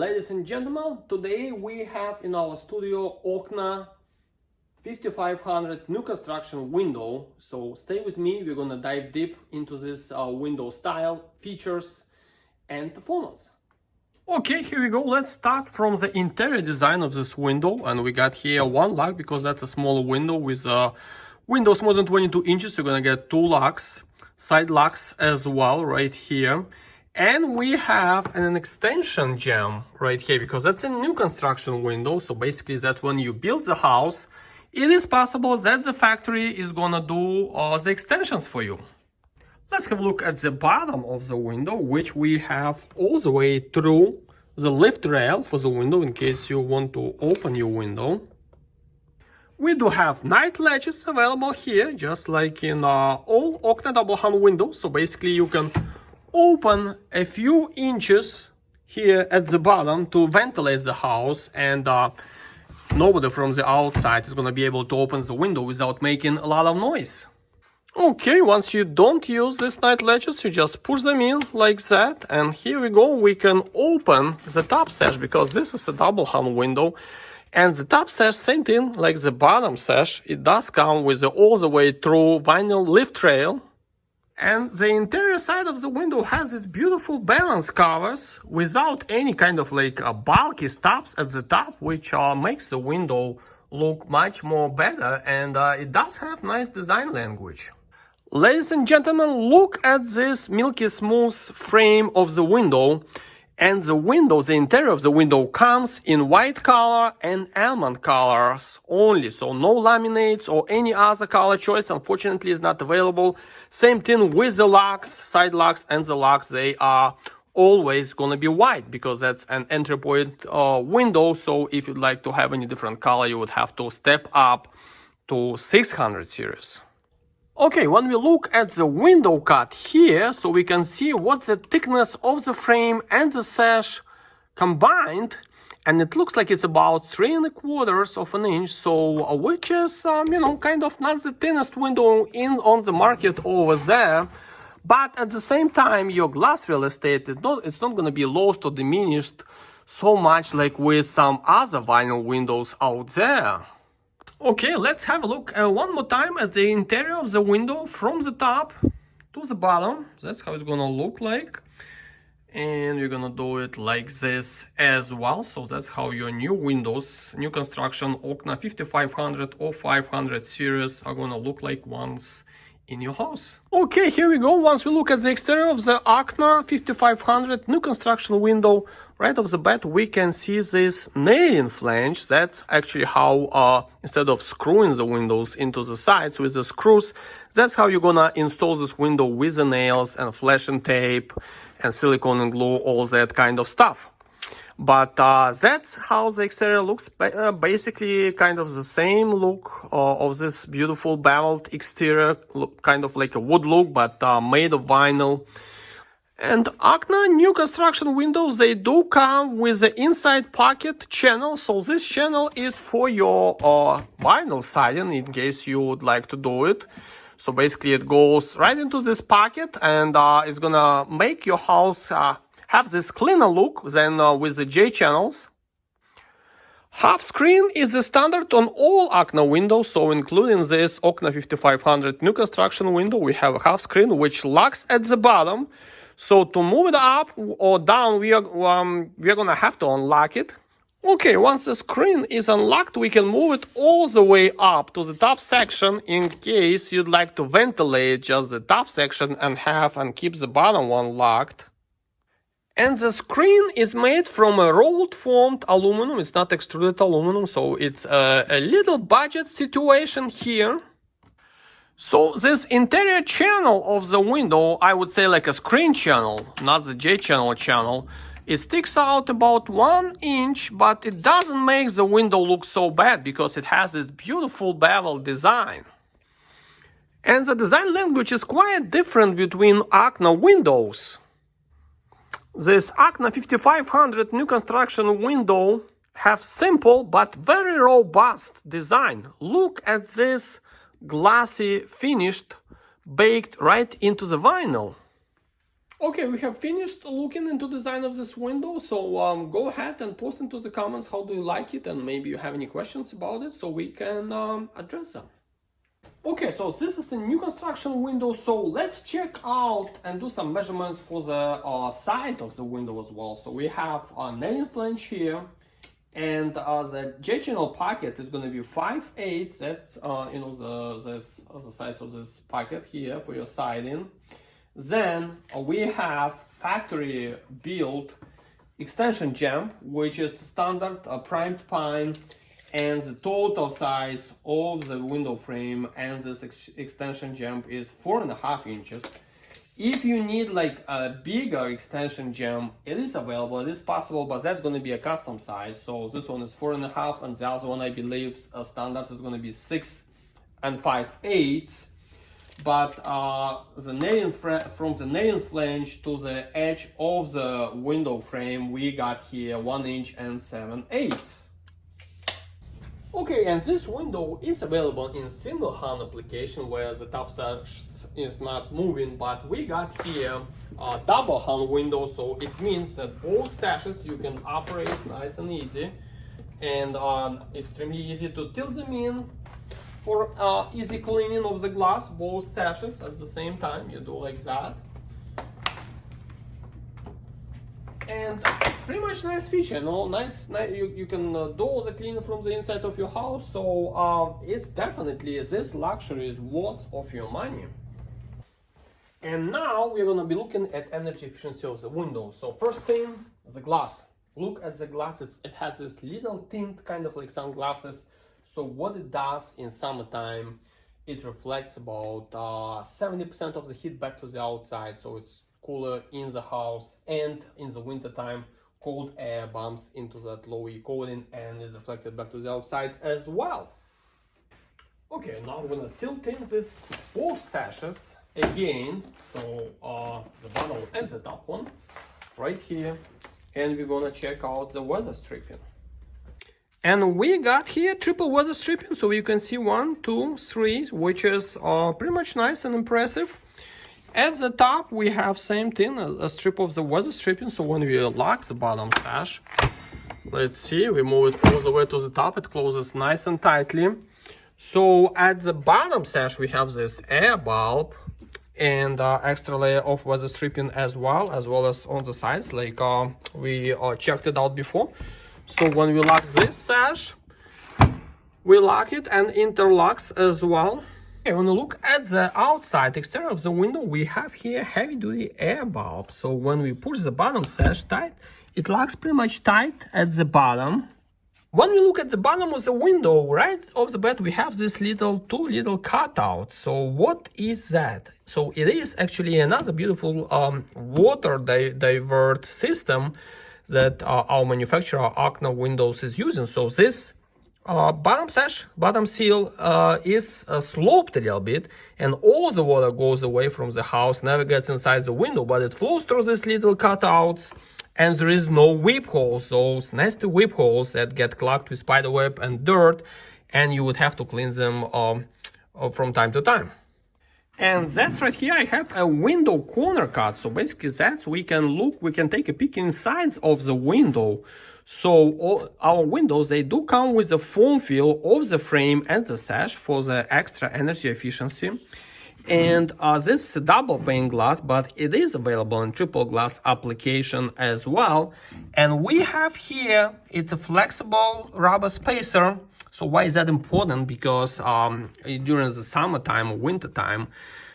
Ladies and gentlemen, today we have in our studio OKNA 5500 new construction window. So stay with me, we're gonna dive deep into this window style, features and performance. Okay, here we go. Let's start from the interior design of this window. And we got here one lock because that's a smaller window with windows more than 22 inches. You're gonna get two locks, side locks as well right here. And we have an extension jamb right here because that's a new construction window. So basically that when you build the house, it is possible that the factory is gonna do the extensions for you. Let's have a look at the bottom of the window, which we have all the way through the lift rail for the window in case you want to open your window. We do have night latches available here, just like in all OKNA Double Hung windows. So basically you can open a few inches here at the bottom to ventilate the house, and nobody from the outside is going to be able to open the window without making a lot of noise. Okay, once you don't use these night latches, you just push them in like that, and here we go. We can open the top sash because this is a double hung window, and the top sash, same thing like the bottom sash, it does come with all the way through vinyl lift rail. And the interior side of the window has these beautiful balance covers without any kind of like bulky stops at the top, which makes the window look much more better, and it does have nice design language. Ladies and gentlemen, look at this milky smooth frame of the window. And the interior of the window comes in white color and almond colors only. So no laminates or any other color choice, unfortunately, is not available. Same thing with the locks, side locks and the locks. They are always going to be white because that's an entry point window. So if you'd like to have any different color, you would have to step up to 600 series. Okay, when we look at the window cut here, so we can see what's the thickness of the frame and the sash combined, and it looks like it's about 3 1/4 of an inch, so which is, kind of not the thinnest window on the market over there. But at the same time, your glass real estate, it's not going to be lost or diminished so much like with some other vinyl windows out there. Okay, let's have a look one more time at the interior of the window from the top to the bottom. That's how it's gonna look like. And we're gonna do it like this as well. So that's how your new windows, new construction OKNA 5500 or 500 series are gonna look like once in your house. Okay, here we go. Once we look at the exterior of the OKNA 5500 new construction window, right off the bat we can see this nailing flange. That's actually how instead of screwing the windows into the sides with the screws, that's how you're gonna install this window with the nails and flashing tape and silicone and glue, all that kind of stuff. But that's how the exterior looks, basically kind of the same look of this beautiful beveled exterior, kind of like a wood look, but made of vinyl. And OKNA new construction windows, they do come with the inside pocket channel. So this channel is for your vinyl siding in case you would like to do it. So basically it goes right into this pocket, and it's gonna make your house have this cleaner look than with the J channels. Half screen is the standard on all OKNA windows, so including this OKNA 5500 new construction window, we have a half screen which locks at the bottom. So to move it up or down, we are gonna have to unlock it. Okay, once the screen is unlocked, we can move it all the way up to the top section in case you'd like to ventilate just the top section and keep the bottom one locked. And the screen is made from a rolled formed aluminum. It's not extruded aluminum, so it's a little budget situation here. So this interior channel of the window, I would say like a screen channel, not the J channel, it sticks out about 1 inch, but it doesn't make the window look so bad because it has this beautiful bevel design. And the design language is quite different between OKNA windows. This OKNA 5500 new construction window have simple but very robust design. Look at this glossy finished baked right into the vinyl. Okay, we have finished looking into the design of this window, so go ahead and post into the comments how do you like it, and maybe you have any questions about it so we can address them. Okay, so this is a new construction window, so let's check out and do some measurements for the side of the window as well. So we have a 9 flange here, and the J channel pocket is going to be 5/8. That's the size of this pocket here for your siding. Then we have factory built extension jamb, which is standard primed pine, and the total size of the window frame and this extension jamb is 4.5 inches. If you need like a bigger extension jamb, it is available, it is possible, but that's going to be a custom size. So this one is 4.5, and the other one, I believe, standard is going to be 6 5/8. But from the nail flange to the edge of the window frame, we got here 1 inch and 7/8. Okay, and this window is available in single hung application where the top sash is not moving, but we got here a double hung window, so it means that all sashes you can operate nice and easy, and extremely easy to tilt them in for easy cleaning of the glass, both sashes at the same time. You do like that. And pretty much nice feature, nice you can do all the cleaning from the inside of your house. So it's definitely, this luxury is worth of your money. And now we're going to be looking at energy efficiency of the window. So first thing, the glass. Look at the glass. It has this little tint, kind of like sunglasses. So what it does in summertime, it reflects about 70% of the heat back to the outside. So it's cooler in the house, and in the winter time cold air bumps into that low E coating and is reflected back to the outside as well. Okay, now we're gonna tilt in this both sashes again, so the bottom and the top one right here, and we're gonna check out the weather stripping. And we got here triple weather stripping, so you can see 1, 2, 3, which is pretty much nice and impressive. At the top we have same thing, a strip of the weather stripping. So when we lock the bottom sash, let's see, we move it all the way to the top, it closes nice and tightly. So at the bottom sash we have this air bulb and extra layer of weather stripping as well as on the sides, like we checked it out before. So when we lock this sash, we lock it and interlocks as well. Okay, when we look at the outside exterior of the window, we have here heavy-duty air bulb. So when we push the bottom sash tight, it locks pretty much tight at the bottom. When we look at the bottom of the window, right off the bat, we have this two little cutouts. So what is that? So it is actually another beautiful water divert system that our manufacturer OKNA Windows is using. So this bottom seal is sloped a little bit, and all the water goes away from the house, never gets inside the window, but it flows through these little cutouts, and there is no whip holes, those nasty whip holes that get clogged with spiderweb and dirt, and you would have to clean them from time to time. And that's right here, I have a window corner cut. So basically that's, we can take a peek inside of the window. So all our windows, they do come with the foam fill of the frame and the sash for the extra energy efficiency. And this is a double pane glass, but it is available in triple glass application as well. And we have here, it's a flexible rubber spacer. So why is that important? Because during the summertime or winter time,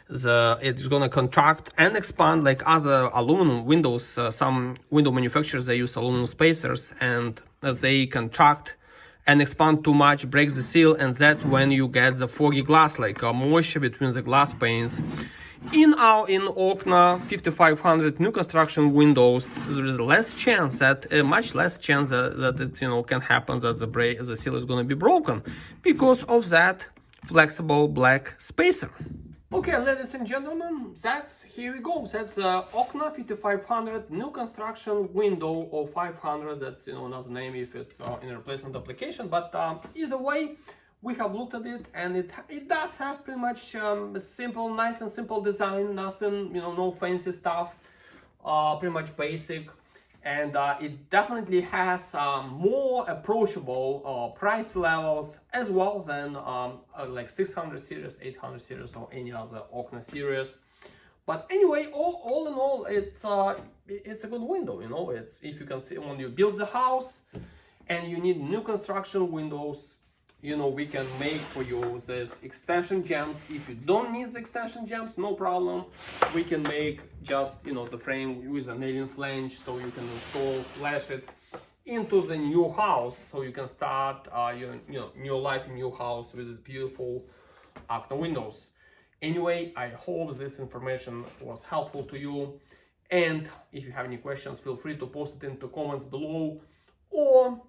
it's going to contract and expand like other aluminum windows. Some window manufacturers, they use aluminum spacers, and as they contract and expand too much, breaks the seal, and that's when you get the foggy glass, like moisture between the glass panes. In OKNA 5500 new construction windows, there is less chance that much less chance that it can happen that the seal is going to be broken because of that flexible black spacer. Okay, ladies and gentlemen, here we go. That's OKNA 5500 new construction window, or 500. That's another name if it's in a replacement application. But either way, we have looked at it, and it does have pretty much a simple, nice and simple design. Nothing, no fancy stuff. pretty much basic, and it definitely has more approachable price levels as well than like 600 series, 800 series, or any other OKNA series. But anyway, all in all, it's a good window. You know, it's, if you can see, when you build the house and you need new construction windows, you know, we can make for you this extension jambs. If you don't need the extension jambs, no problem. We can make just, you know, the frame with a nailing flange, so you can install, flash it into the new house, so you can start your new life in new house with this beautiful OKNA windows. Anyway, I hope this information was helpful to you, and if you have any questions, feel free to post it into comments below, or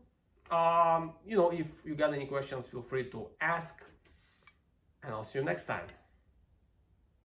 you know, if you got any questions, feel free to ask, and I'll see you next time.